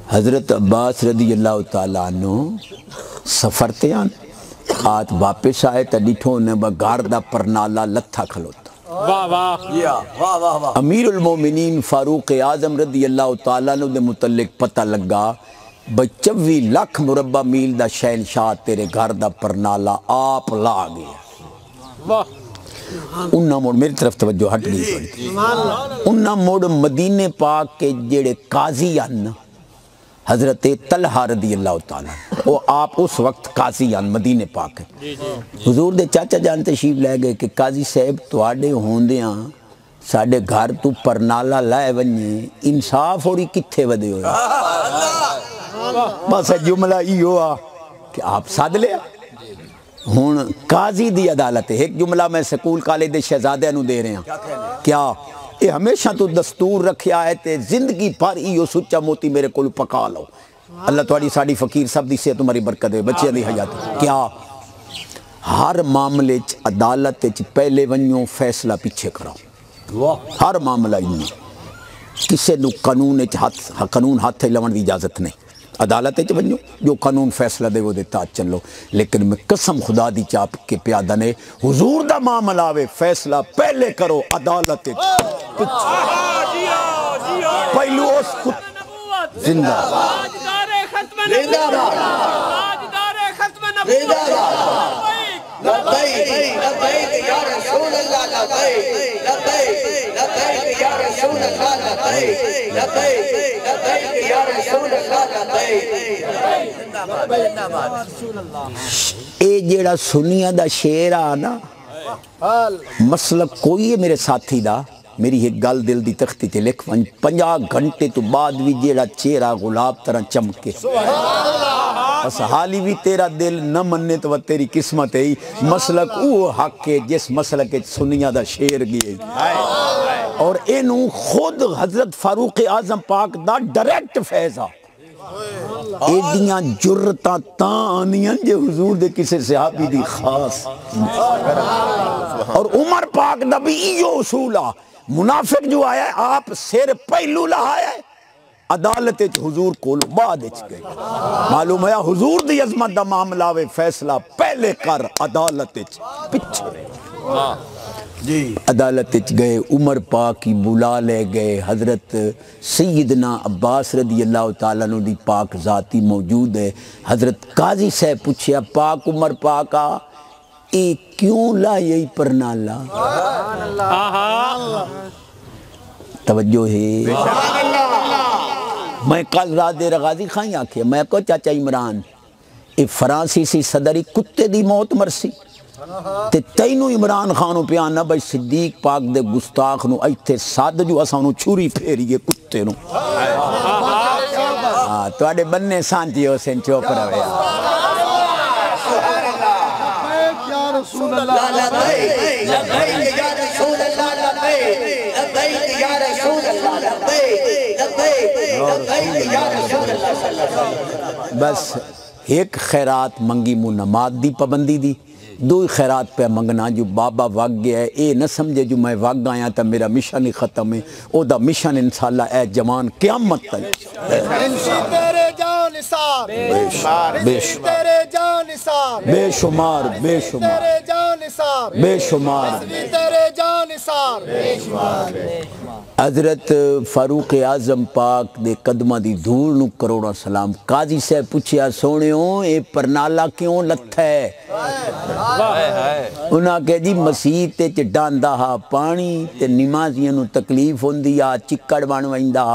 حضرت عباس رضی اللہ تعالیٰ عنہ سفر تے آن آت واپس آئے تا ڈٹھوں نے بگار دا پرنالا لتھا کھلوتا امیر المومنین فاروق اعظم رضی اللہ تعالیٰ عنہ دے متعلق پتہ لگا 24 لاکھ مربع میل دا شہنشاہ تیرے گھر دا پرنالا آپ لا گیا انہاں موڑ میری طرف توجہ ہٹ گئی انہاں موڑ مدینہ پاک کے جڑے قاضی ان حضرت طلحہ رضی اللہ تعالیٰ وہ آپ اس وقت قاضی ان مدینہ پاک ہے حضور دے چاچا جان تشریف لے گئے کہ قاضی صاحب تواڈے ہوندیاں ساڈے گھر تو پرنالا لائے ونجے انصاف ہوری کتھے ودے ہوئے بس جملہ یہ ہوا کہ آپ ساد لیا ہون قاضی دی عدالت ہے ایک جملہ میں سکول کالج دے شہزادے انہوں دے رہے ہیں کیا یہ ہمیشہ تو دستور رکھیا ہے تے زندگی پر ایو سچا موتی میرے کول پکا لو اللہ تواڈی ساڈی فقیر سب دی صحت تمہاری برکت دے بچے دی حیات کیا ہر معاملے چ عدالت چ پہلے ونجو فیصلہ پیچھے کراؤ ہر معاملہ ہی کسے نو قانون ہاتھ لاون دی اجازت نہیں عدالت چ ونجو جو قانون فیصلہ دے وہ دیتا چلو لیکن میں قسم خدا دی چاپ کے پیادہ نے حضور دا معاملہ آوے فیصلہ پہلے کرو عدالت چ پہلو اس خود زندہ لبیک لبیک یا رسول اللہ لبیک لبیک لبیک یا رسول اللہ لبیک لبیک لبیک یا رسول اللہ لبیک اے جیڑا سنیہ دا شعر آنا مسلک کوئی ہے میرے ساتھی دا میری ایک گل دل دی تختی تے لکھ 50 گھنٹے تو بعد بھی جیڑا چہرہ گلاب طرح چمکے بس حالی بھی تیرا دل نہ مننے تو تیری قسمت ہے مسلک وہ حق ہے جس مسلک سنیہ دا شعر گئے اور اینو خود حضرت فاروق اعظم پاک دا ڈائریکٹ فیضا ایڈیاں جرتاں تاں آنیاں جے حضور دے کسے صحابی دی خاص اور عمر پاک دا بھی ایو اصولہ منافق جو آیا ہے آپ سیر پہلو لہایا ہے عدالت حضور کو بعد گئے معلوم ہے حضور دی عظمت دا معاملہ وے فیصلہ پہلے کر عدالت پچھے عدالت گئے عمر پاک کی بلا لے گئے حضرت سیدنا عباس رضی اللہ تعالیٰ عنہ دی پاک ذاتی موجود ہے حضرت قاضی سے پوچھیا پاک عمر پاکا اے کیوں لا یہی پرنالا توجہ ہے میں کل رات دیر غازی خائیں آکھے میں کو چاچا عمران اے فرانسیسی صدری کتے دی موت مرسی تے تینو عمران خانو پیانا بھائی صدیق پاک دے گستاخ نو ایتھے ساد جو اسانو چھوری پھیریے کتے نو تو آڑے بننے سانتی ہو سین چوپ رویا رسول اللہ لبیک لبیک یا رسول اللہ لبیک لبیک یا رسول اللہ لبیک لبیک لبیک یا رسول اللہ صلی اللہ علیہ وسلم بس ایک خیرات منگی مو نماز دی پابندی دی دو خیرات پہ منگنا جو بابا وگ گیا ہے اے نہ سمجھے جو میں وگ آیا تا میرا مشن ہی ختم ہے او دا مشن انشاءاللہ اے جوان قیامت تک تیرے جان نثار بے شمار تیرے جان نثار بے شمار بے شمار تیرے جان نثار بے شمار تیرے جان نثار بے شمار حضرت فاروق اعظم پاک دے قدمہ دی دھول نو کروڑا سلام قاضی سے پوچھیا سونیوں اے پرنالا کیوں لتھا ہے انہاں کہ جی مسیح تے ڈاندا ہا پانی تے نمازیاں نو تکلیف ہوندی آ چکڑ بن ویندا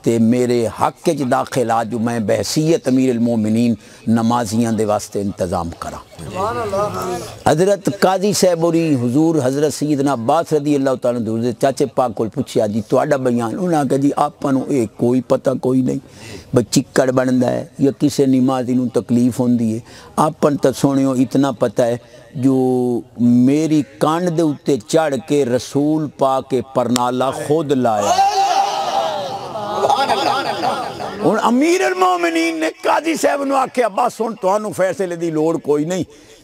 تے میرے حق وچ داخل آ جو میں بحیثیت امیر المومنین نمازیاں دے واسطے انتظام کرا حضرت قاضی صاحب اور حضور حضرت سیدنا عباس رضی اللہ تعالیٰ عنہ چاچے پاک کو پوچھیا جی تواڈا بیان انہاں کہ جی آپاں نو اے کوئی پتہ کوئی نہیں بس چکڑ بندا ہے یا کسے نمازی نو تکلیف ہوندی ہے آپاں تے سونیو اتنا پتہ ہے جو میری کانڈ دے اتے چڑھ کے رسول پاک کے پرنالا خود لایا اور امیر المومنین نے قاضی صاحب نو آکھیا بس سن تانوں فیصلے دی لوڑ کوئی نہیں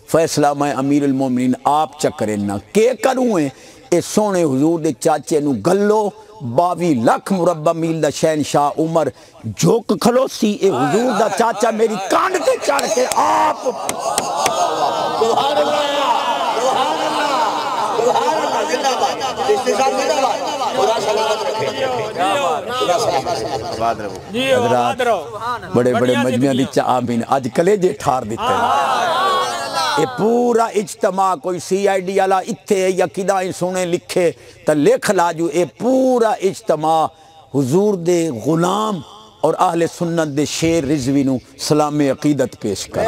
فیصلہ میں امیر المومنین آپ چکرے نہ کہ کروں ہیں اے سونے حضور دے چاچے نو گلو 22 لاکھ مربع میل دا شہنشاہ عمر جھوک کھلو سی اے حضور دا چاچا میری کانڈ تے چڑھ کے آپ سبحان اللہ سبحان اللہ سبحان اللہ زندہ باد استشار زندہ باد خدا سلامت رکھے خدا سلامت رکھے حضرات بڑے بڑے مجمع دی آمین آج کلیجے ٹھار دیتے ہیں یہ پورا اجتماع کوئی سی آئی ڈی والا اتھے یا کدائیں سنے لکھے تا لکھ لاجو یہ پورا اجتماع حضور دے غلام اور اہل سنت دے شیر رضوی نو سلام عقیدت پیش کر